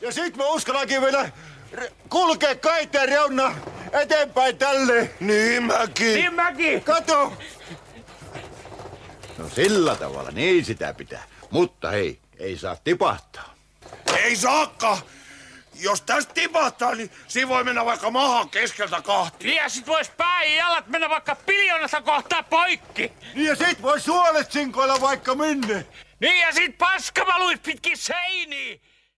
Ja sit mä uskallankin vielä kulkea kaiteen reunna eteenpäin tälle. Niin mäkin. Kato. No sillä tavalla, niin sitä pitää. Mutta hei, ei saa tipahtaa. Ei saakka. Jos tästä tipahtaa, niin siinä voi mennä vaikka mahan keskeltä kahtia. Niin ja sit vois pää ja jalat mennä vaikka miljoonassa kohtaa poikki. Niin ja sit voi suolet sinkoilla vaikka minne. Niin ja sit paska valuis pitkin seiniä.